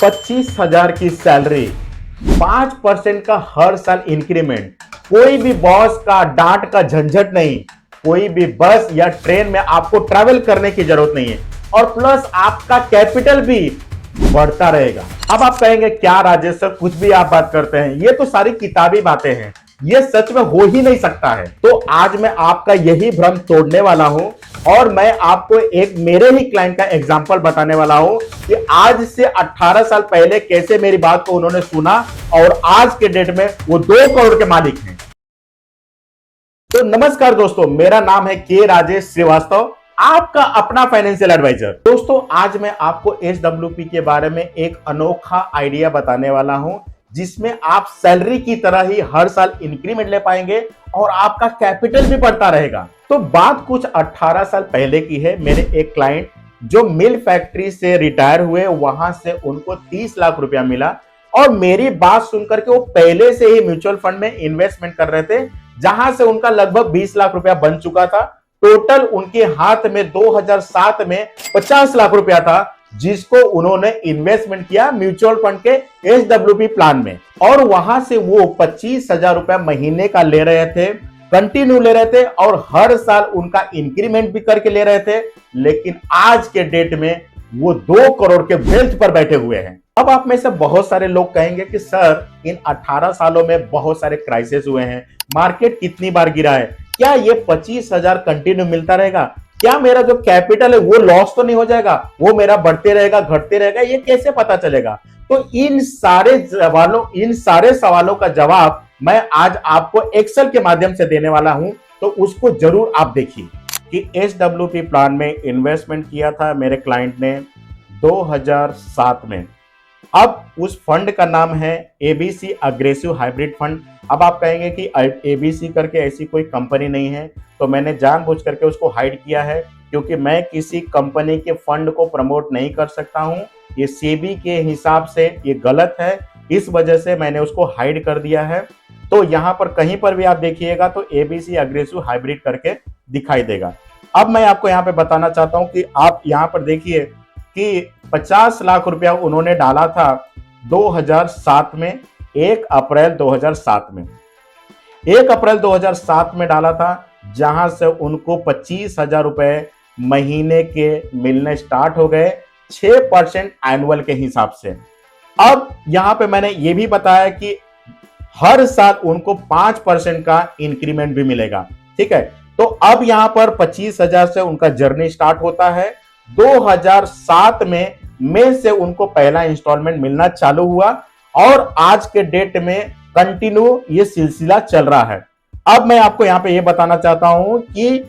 25,000 की सैलरी, 5% का हर साल इंक्रीमेंट, कोई भी बॉस का डांट का झंझट नहीं, कोई भी बस या ट्रेन में आपको ट्रैवल करने की जरूरत नहीं है और प्लस आपका कैपिटल भी बढ़ता रहेगा। अब आप कहेंगे क्या राजेश सर कुछ भी आप बात करते हैं, ये तो सारी किताबी बातें हैं, ये सच में हो ही नहीं सकता है। तो आज मैं आपका यही भ्रम तोड़ने वाला हूं और मैं आपको एक मेरे ही क्लाइंट का एग्जांपल बताने वाला हूं कि आज से 18 साल पहले कैसे मेरी बात को उन्होंने सुना और आज के डेट में वो 2 करोड़ के मालिक हैं। तो नमस्कार दोस्तों, मेरा नाम है के राजेश श्रीवास्तव, आपका अपना फाइनेंशियल एडवाइजर। दोस्तों आज मैं आपको SWP के बारे में एक अनोखा आइडिया बताने वाला हूं जिसमें आप सैलरी की तरह ही हर साल इंक्रीमेंट ले पाएंगे और आपका कैपिटल भी बढ़ता रहेगा। तो बात कुछ 18 साल पहले की है। मेरे एक क्लाइंट जो मिल फैक्ट्री से रिटायर हुए, वहां से उनको 30 लाख रुपया मिला और मेरी बात सुनकर के वो पहले से ही म्यूचुअल फंड में इन्वेस्टमेंट कर रहे थे, जहां से उनका लगभग 20 लाख रुपया बन चुका था। टोटल उनके हाथ में 2007 में 50 लाख रुपया था जिसको उन्होंने इन्वेस्टमेंट किया म्यूचुअल फंड के SWP प्लान में और वहां से वो 25,000 रुपया महीने का ले रहे थे, कंटिन्यू ले रहे थे और हर साल उनका इंक्रीमेंट भी करके ले रहे थे। लेकिन आज के डेट में वो 2 करोड़ के वेल्थ पर बैठे हुए हैं। अब आप में से बहुत सारे लोग कहेंगे कि सर इन 18 सालों में बहुत सारे क्राइसिस हुए हैं, मार्केट कितनी बार गिरा है, क्या ये 25,000 कंटिन्यू मिलता रहेगा? क्या मेरा जो कैपिटल है वो लॉस तो नहीं हो जाएगा? वो मेरा बढ़ते रहेगा, घटते रहेगा, ये कैसे पता चलेगा? तो इन सारे सवालों का जवाब मैं आज आपको एक्सेल के माध्यम से देने वाला हूं, तो उसको जरूर आप देखिए कि SWP प्लान में इन्वेस्टमेंट किया था मेरे क्लाइंट ने 2007 में। अब उस फंड का नाम है ABC अग्रेसिव हाइब्रिड फंड। अब आप कहेंगे कि ABC करके ऐसी कोई कंपनी नहीं है, तो मैंने जानबूझ करके उसको हाइड किया है क्योंकि मैं किसी कंपनी के फंड को प्रमोट नहीं कर सकता हूं। ये सेबी के हिसाब से ये गलत है, इस वजह से मैंने उसको हाइड कर दिया है। तो यहाँ पर कहीं पर भी आप देखिएगा तो ABC अग्रेसिव हाइब्रिड करके दिखाई देगा। अब मैं आपको यहाँ पे बताना चाहता हूँ कि आप यहाँ पर देखिए कि 50 लाख रुपया उन्होंने डाला था 2007 में, 1 अप्रैल 2007 में, 1 अप्रैल 2007 में डाला था, जहां से उनको 25,000 रुपए महीने के मिलने स्टार्ट हो गए 6% एनुअल के हिसाब से। अब यहां पे मैंने ये भी बताया कि हर साल उनको 5% का इंक्रीमेंट भी मिलेगा। ठीक है, तो अब यहां पर 25,000 से उनका जर्नी स्टार्ट होता है। 2007 में से उनको पहला इंस्टॉलमेंट मिलना चालू हुआ और आज के डेट में कंटिन्यू ये सिलसिला चल रहा है। अब मैं आपको यहां पे ये बताना चाहता हूं कि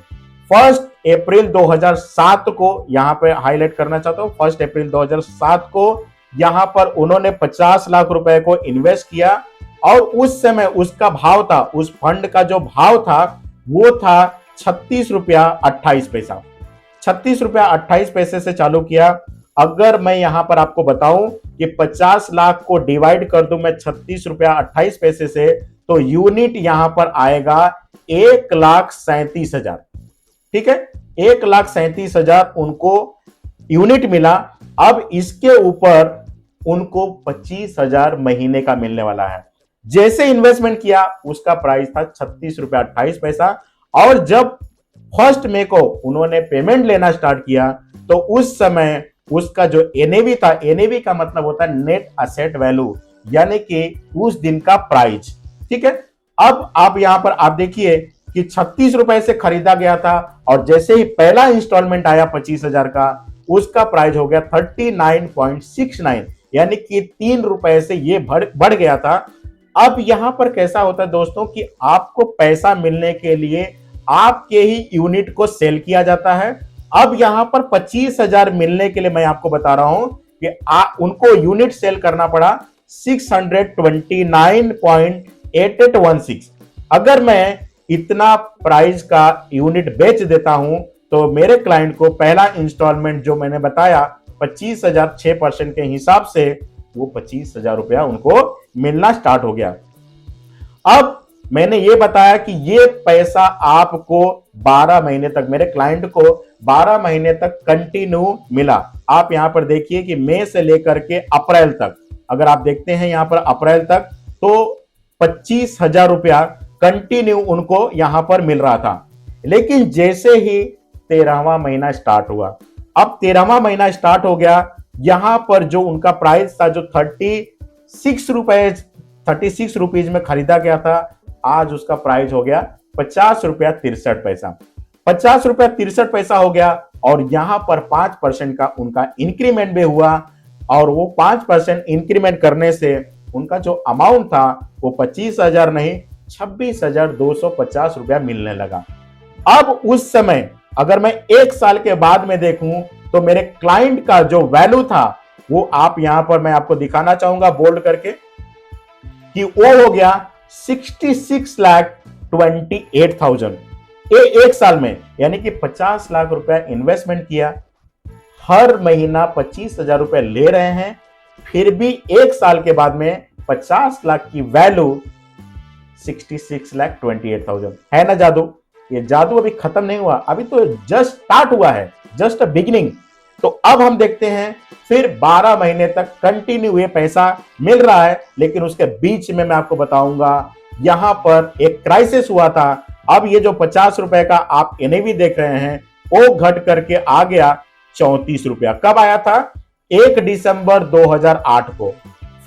1 अप्रैल 2007 को यहां पे हाईलाइट करना चाहता हूं। 1 अप्रैल 2007 को यहां पर उन्होंने 50 लाख रुपए को इन्वेस्ट किया और उस समय उसका भाव था, उस फंड का जो भाव था वो था 36 रुपया 28 पैसा। 36 रुपया 28 पैसे से चालू किया। अगर मैं यहां पर आपको बताऊं कि 50 लाख को डिवाइड कर दूं मैं 36 रुपया 28 पैसे से, तो यूनिट यहां पर आएगा 1,37,000। ठीक है, 1,37,000 उनको यूनिट मिला। अब इसके ऊपर उनको 25,000 महीने का मिलने वाला है। जैसे इन्वेस्टमेंट किया उसका प्राइस था 36 रुपया 28 पैसा और जब 1 मई को उन्होंने पेमेंट लेना स्टार्ट किया तो उस समय उसका जो NAV था, NAV का मतलब होता है नेट असेट वैल्यू, यानी कि उस दिन का प्राइस। ठीक है, अब आप यहां पर आप देखिए कि 36 रुपए से खरीदा गया था और जैसे ही पहला इंस्टॉलमेंट आया 25,000 का, उसका प्राइस हो गया 39.69, यानी कि 3 रुपए से ये बढ़ गया था। अब यहां पर कैसा होता है दोस्तों कि आपको पैसा मिलने के लिए आपके ही यूनिट को सेल किया जाता है। अब यहां पर 25,000 मिलने के लिए मैं आपको बता रहा हूं कि उनको यूनिट सेल करना पड़ा 629.8816। अगर मैं इतना प्राइस का यूनिट बेच देता हूं तो मेरे क्लाइंट को पहला इंस्टॉलमेंट जो मैंने बताया 25,000 6% के हिसाब से वो 25,000 रुपया उनको मिलना स्टार्ट हो गया। अब मैंने ये बताया कि ये पैसा आपको 12 महीने तक, मेरे क्लाइंट को 12 महीने तक कंटिन्यू मिला। आप यहां पर देखिए कि मई से लेकर के अप्रैल तक, अगर आप देखते हैं यहां पर अप्रैल तक, तो 25,000 रुपया कंटिन्यू उनको यहां पर मिल रहा था। लेकिन जैसे ही 13वां महीना स्टार्ट हुआ, अब 13वां महीना स्टार्ट हो गया, यहां पर जो उनका प्राइस था, जो 36 रुपीज में खरीदा गया था, आज उसका प्राइस हो गया 50 रुपया 63 पैसा। 50 रुपया 63 पैसा हो गया, और यहां पर 5% का उनका इंक्रीमेंट भी हुआ, और वो 5% इंक्रीमेंट करने से उनका जो अमाउंट था वो 25,000 नहीं 26,250 रुपया मिलने लगा। अब उस समय अगर मैं 1 साल के बाद में देखूं तो मेरे क्लाइंट का जो वैल्यू था वो आप यहां पर मैं आपको दिखाना चाहूंगा बोल्ड करके, कि वो हो गया 66,28,000। ये 1 साल में, यानी कि 50 लाख रुपया इन्वेस्टमेंट किया, हर महीना 25,000 रुपए ले रहे हैं, फिर भी 1 साल के बाद में 50 लाख की वैल्यू 66,28,000 है ना जादू। ये जादू अभी खत्म नहीं हुआ, अभी तो जस्ट स्टार्ट हुआ है, जस्ट अ बिगिनिंग। तो अब हम देखते हैं फिर 12 महीने तक कंटिन्यू ये पैसा मिल रहा है, लेकिन उसके बीच में मैं आपको बताऊंगा यहां पर एक क्राइसिस हुआ था। अब ये जो 50 रुपए का आप एनएवी देख रहे हैं वो घट करके आ गया 34 रुपया। कब आया था? 1 दिसंबर 2008 को,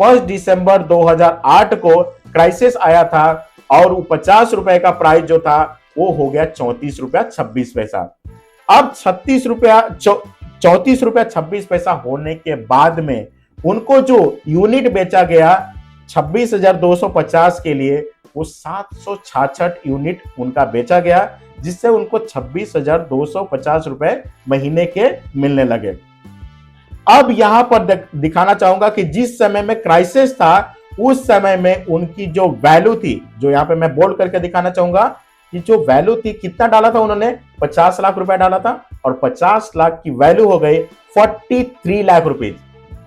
1 दिसंबर 2008 को क्राइसिस आया था, और वो 50 रुपए का प्राइस जो था वो हो गया 34 रुपया 26 पैसा। अब 36 रुपया 34 रुपया 26 पैसा होने के बाद में उनको जो यूनिट बेचा गया 26,250 के लिए, वो 766 यूनिट उनका बेचा गया, जिससे उनको 26,250 रुपए महीने के मिलने लगे। अब यहां पर दिखाना चाहूंगा कि जिस समय में क्राइसिस था उस समय में उनकी जो वैल्यू थी, जो यहां पे मैं बोल्ड करके दिखाना चाहूंगा कि जो वैल्यू थी, कितना डाला था उन्होंने? 50 लाख रुपए डाला था, और 50 लाख की वैल्यू हो गई 43 लाख रुपए,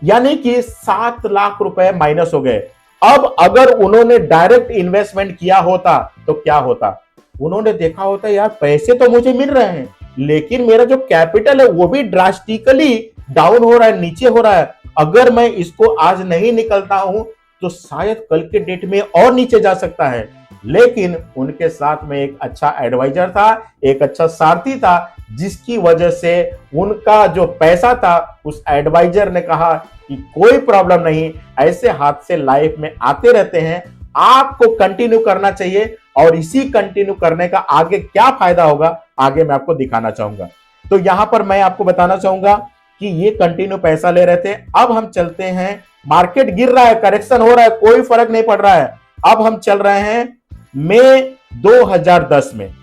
यानी कि 7 लाख रुपए माइनस हो गए। अब अगर उन्होंने डायरेक्ट इन्वेस्टमेंट किया होता तो क्या होता? उन्होंने देखा होता यार पैसे तो मुझे मिल रहे हैं, लेकिन मेरा जो कैपिटल है वो भी ड्रास्टिकली डाउन हो रहा है, नीचे हो रहा है। अगर मैं इसको आज नहीं निकलता हूं तो शायद कल के डेट में और नीचे जा सकता है। लेकिन उनके साथ में एक अच्छा एडवाइजर था, एक अच्छा सारथी था, जिसकी वजह से उनका जो पैसा था उस एडवाइजर ने कहा कि कोई प्रॉब्लम नहीं, ऐसे हादसे लाइफ में आते रहते हैं, आपको कंटिन्यू करना चाहिए, और इसी कंटिन्यू करने का आगे क्या फायदा होगा आगे मैं आपको दिखाना चाहूंगा। तो यहां पर मैं आपको बताना चाहूंगा कि ये कंटिन्यू पैसा ले रहे थे। अब हम चलते हैं, मार्केट गिर रहा है, करेक्शन हो रहा है, कोई फर्क नहीं पड़ रहा है। अब हम चल रहे हैं मई 2010 में।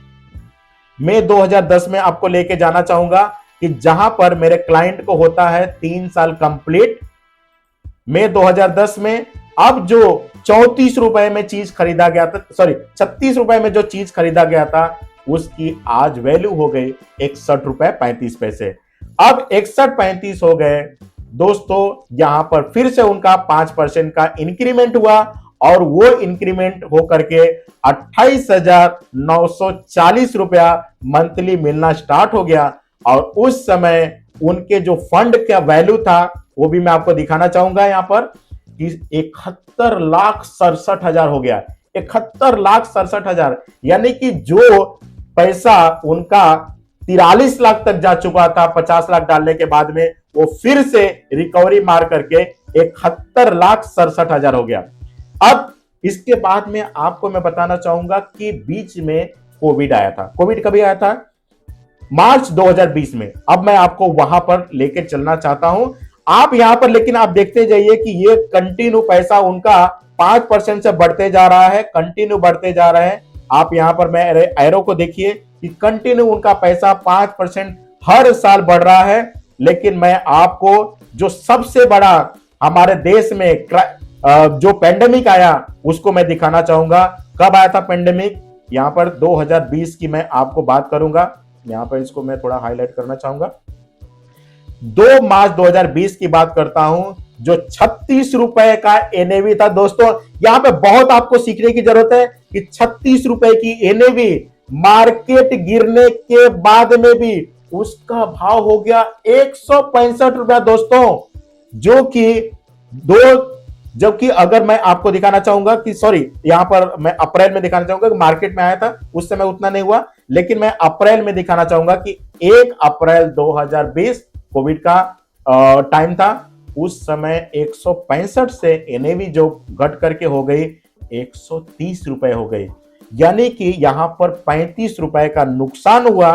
मई 2010 में आपको लेके जाना चाहूंगा कि जहां पर मेरे क्लाइंट को होता है 3 साल कंप्लीट। मई 2010 में अब जो 34 रुपए में चीज खरीदा गया था, सॉरी 36 रुपए में जो चीज खरीदा गया था, उसकी आज वैल्यू हो गई 61 रुपए 35 पैसे। अब 61-35 हो गए दोस्तों। यहां पर फिर से उनका 5% का इंक्रीमेंट हुआ, और वो इंक्रीमेंट होकर के 28,940 रुपया मंथली मिलना स्टार्ट हो गया। और उस समय उनके जो फंड का वैल्यू था वो भी मैं आपको दिखाना चाहूंगा यहां पर, कि 71,67,000 हो गया। 71,67,000, यानी कि जो पैसा उनका 43 लाख तक जा चुका था 50 लाख डालने के बाद में, वो फिर से रिकवरी मार करके 71,67,000 हो गया। अब इसके बाद में आपको मैं बताना चाहूंगा कि बीच में कोविड आया था। कोविड कभी आया था? मार्च 2020 में। अब मैं आपको वहां पर लेके चलना चाहता हूं आप यहां पर, लेकिन आप देखते जाइए कि ये कंटिन्यू पैसा उनका 5% से बढ़ते जा रहा है, कंटिन्यू बढ़ते जा रहे हैं। आप यहां पर मैं एरो को देखिए कि कंटिन्यू उनका पैसा 5% हर साल बढ़ रहा है। लेकिन मैं आपको जो सबसे बड़ा हमारे देश में जो पेंडेमिक आया उसको मैं दिखाना चाहूंगा। कब आया था पेंडेमिक? यहां पर 2020 की मैं आपको बात करूंगा। यहां पर इसको मैं थोड़ा हाईलाइट करना चाहूंगा। 2 मार्च 2020 की बात करता हूं, जो 36 रुपए का एनएवी था। दोस्तों यहां पे बहुत आपको सीखने की जरूरत है कि 36 रुपए की एनएवी मार्केट गिरने के बाद में भी उसका भाव हो गया 165 रुपया दोस्तों, जो कि दो जबकि अगर मैं आपको दिखाना चाहूंगा कि सॉरी, यहां पर मैं अप्रैल में दिखाना चाहूंगा कि मार्केट में आया था उस समय उतना नहीं हुआ, लेकिन मैं अप्रैल में दिखाना चाहूंगा कि 1 अप्रैल 2020 कोविड का टाइम था, उस समय 165 से एनएवी जो घट करके हो गई 130 रुपए हो गई, यानी कि यहां पर 35 रुपए का नुकसान हुआ।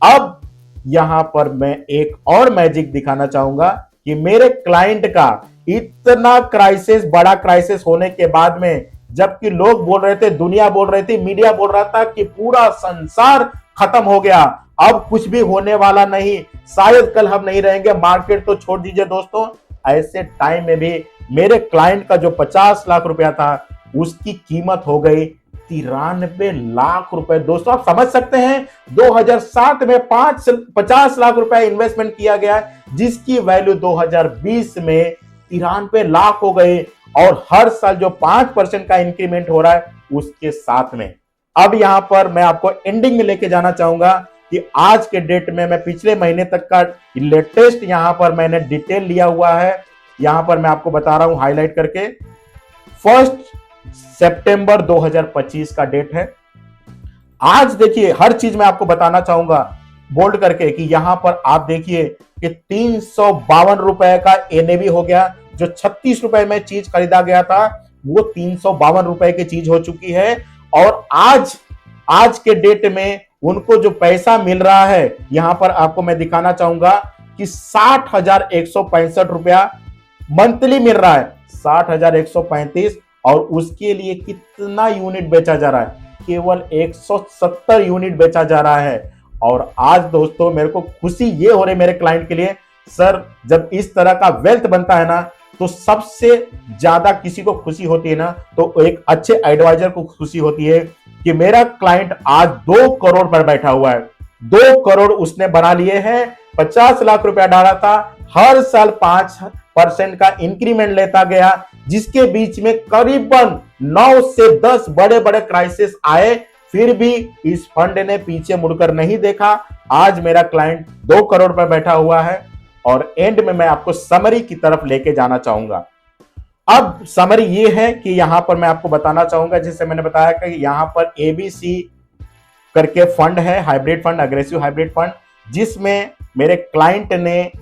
अब यहां पर मैं एक और मैजिक दिखाना चाहूंगा कि मेरे क्लाइंट का इतना क्राइसिस, बड़ा क्राइसिस होने के बाद में, जबकि लोग बोल रहे थे, दुनिया बोल रही थी, मीडिया बोल रहा था कि पूरा संसार खत्म हो गया, अब कुछ भी होने वाला नहीं, शायद कल हम नहीं रहेंगे, मार्केट तो छोड़ दीजिए दोस्तों, ऐसे टाइम में भी मेरे क्लाइंट का जो 50 लाख रुपया था उसकी कीमत हो गई 93 लाख रुपए। दोस्तों आप समझ सकते हैं 2007 में 50 लाख रुपए इन्वेस्टमेंट किया गया, जिसकी वैल्यू 2020 में 93 लाख हो गई, और हर साल जो 5% का इंक्रीमेंट हो रहा है उसके साथ में। अब यहां पर मैं आपको एंडिंग में लेके जाना चाहूंगा कि आज के डेट में मैं पिछले महीने तक का लेटेस्ट यहां पर मैंने डिटेल लिया हुआ है, यहां पर मैं आपको बता रहा हूं हाईलाइट करके। 1 सितंबर 2025 का डेट है। आज देखिए हर चीज मैं आपको बताना चाहूंगा बोल्ड करके कि यहां पर आप देखिए कि 352 रुपए का एनएवी हो गया, जो 36 रुपए में चीज खरीदा गया था वो 352 रुपए की चीज हो चुकी है, और आज के डेट में उनको जो पैसा मिल रहा है यहां पर आपको मैं दिखाना चाहूंगा कि 60,165 रुपया मंथली मिल रहा है, 60,135, और उसके लिए कितना यूनिट बेचा जा रहा है, केवल 170 यूनिट बेचा जा रहा है। और आज दोस्तों मेरे को खुशी ये हो रही मेरे क्लाइंट के लिए, सर जब इस तरह का वेल्थ बनता है ना, तो सबसे ज्यादा किसी को खुशी होती है ना, तो एक अच्छे एडवाइजर को खुशी होती है कि मेरा क्लाइंट आज 2 करोड़ पर बैठा हुआ है, 2 करोड़ उसने बना लिए हैं, 50 लाख रुपया डाला था, हर साल 5% का इंक्रीमेंट लेता गया, जिसके बीच में करीबन 9 से 10 बड़े बड़े क्राइसिस आए, फिर भी इस फंड ने पीछे मुड़कर नहीं देखा। आज मेरा क्लाइंट 2 करोड़ पर बैठा हुआ है, और एंड में मैं आपको समरी की तरफ लेके जाना चाहूंगा। अब समरी ये है कि यहां पर मैं आपको बताना चाहूंगा, जैसे मैंने बताया कि यहां पर एबीसी करके फंड है, hybrid fund, aggressive hybrid fund, जिसमें मेरे क्लाइंट ने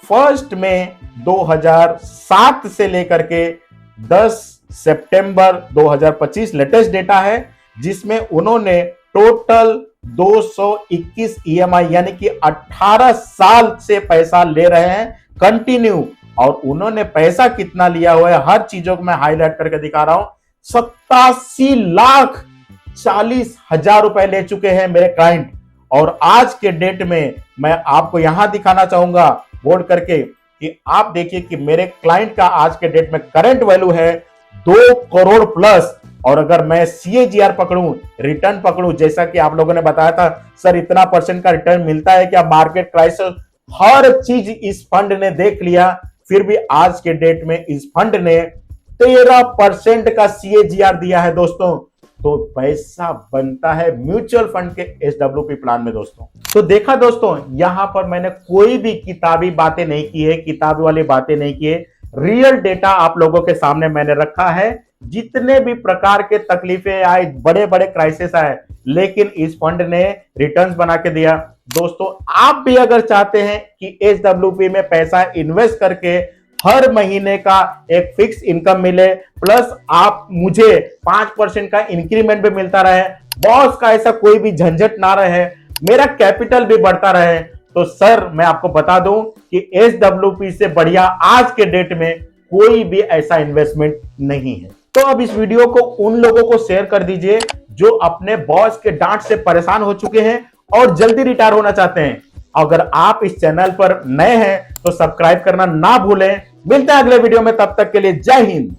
1 में 2007 से लेकर के 10 सितंबर 2025 लेटेस्ट डेटा है, जिसमें उन्होंने टोटल 221 ईएमआई यानी कि 18 साल से पैसा ले रहे हैं कंटिन्यू, और उन्होंने पैसा कितना लिया हुआ है हर चीजों को मैं हाईलाइट करके दिखा रहा हूं। 87,40,000 रुपए ले चुके हैं मेरे क्लाइंट, और आज के डेट में मैं आपको यहां दिखाना चाहूंगा बोर्ड करके कि आप देखिए कि मेरे क्लाइंट का आज के डेट में करंट वैल्यू है 2 करोड़ प्लस, और अगर मैं सीएजीआर पकड़ूं, रिटर्न पकड़ूं, जैसा कि आप लोगों ने बताया था सर इतना % का रिटर्न मिलता है क्या, मार्केट क्राइसिस हर चीज इस फंड ने देख लिया, फिर भी आज के डेट में इस फंड ने 13% का सीएजीआर दिया है दोस्तों। तो पैसा बनता है म्यूचुअल फंड के एसडब्ल्यूपी प्लान में दोस्तों। तो देखा दोस्तों, यहां पर मैंने कोई भी किताबी बातें नहीं की है, किताब वाली बातें नहीं की है, रियल डेटा आप लोगों के सामने मैंने रखा है। जितने भी प्रकार के तकलीफें आए, बड़े बड़े क्राइसिस आए, लेकिन इस फंड ने रिटर्न्स बना के दिया। दोस्तों आप भी अगर चाहते हैं कि एसडब्ल्यूपी में पैसा इन्वेस्ट करके हर महीने का एक फिक्स इनकम मिले, प्लस आप मुझे 5% का इंक्रीमेंट भी मिलता रहे, बॉस का ऐसा कोई भी झंझट ना रहे, मेरा कैपिटल भी बढ़ता रहे, तो सर मैं आपको बता दूं कि एसडब्ल्यूपी से बढ़िया आज के डेट में कोई भी ऐसा इन्वेस्टमेंट नहीं है। तो अब इस वीडियो को उन लोगों को शेयर कर दीजिए जो अपने बॉस के डांट से परेशान हो चुके हैं और जल्दी रिटायर होना चाहते हैं। अगर आप इस चैनल पर नए हैं तो सब्सक्राइब करना ना भूलें। मिलते हैं अगले वीडियो में, तब तक के लिए जय हिंद।